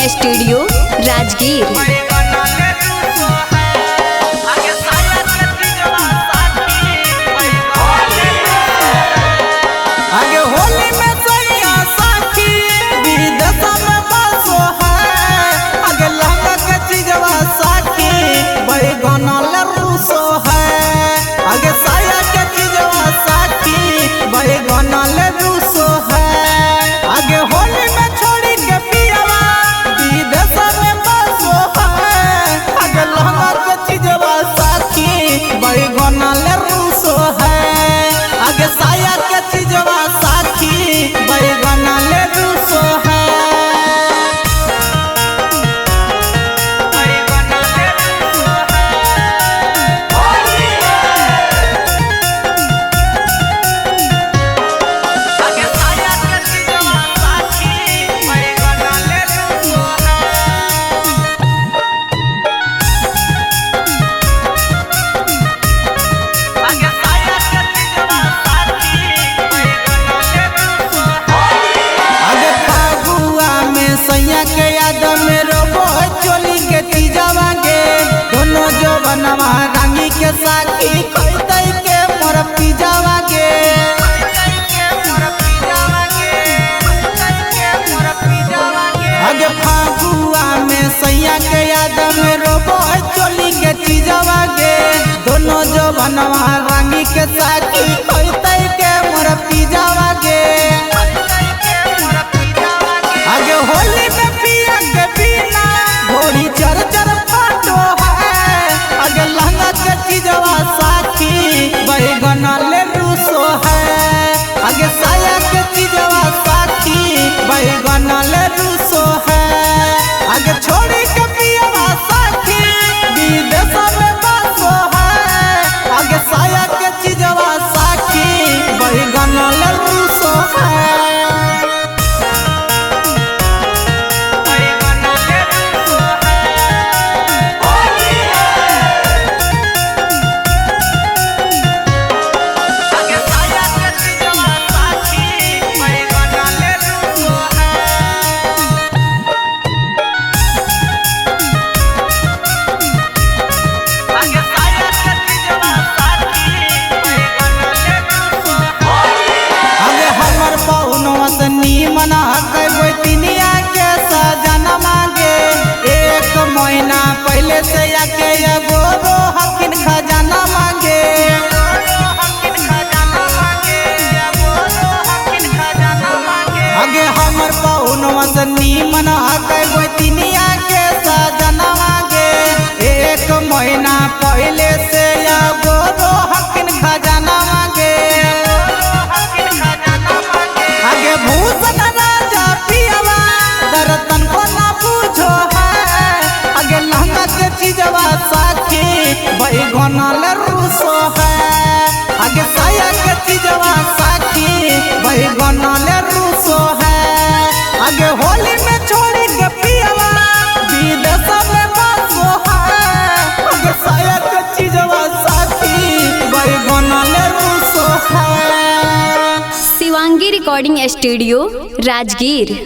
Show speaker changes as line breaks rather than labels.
Studio Rajgir.
रंगी के साथी खोई के मोर पिजावा गे आगे फागुआ में सैया के याद में रोबो चोली के चीजवा गे दोनों जो बनवा रंगी के साथी खोई के मोर पिजावा गे आगे होली में पिया के बिना घोड़ी चर चर फाटो चीजवा साथी बैगन ले रूसो है आगे साया के चीजवा साथी बैगन ले रूसो है आगे छोड़ी के पियवा साथी विदेश में बसो है आगे साया के चीजवा साथी बैगन ले रूसो है। मना तिनिया के सजना मांगे एक महीना पहले से आके एगो हकिन खजाना मांगे आगे हमर पौनवा से नीमन तिनिया के सजना मांगे एक महीना पहले से एगो हकिन खजाना मांगे आगे भूषण राजा पियावा दर्तन को ना पूछो है आगे लहंगा के चीजवा साथी बैगन ले रूसो है आगे साया के चीजवा साथी बैगन ले रूसो है आगे होली में छोड़ी के पियावा विदेश में बसो है आगे साया के चीजवा साथी बैगन ले रूसो है।
Shivangi recording studio Rajgir.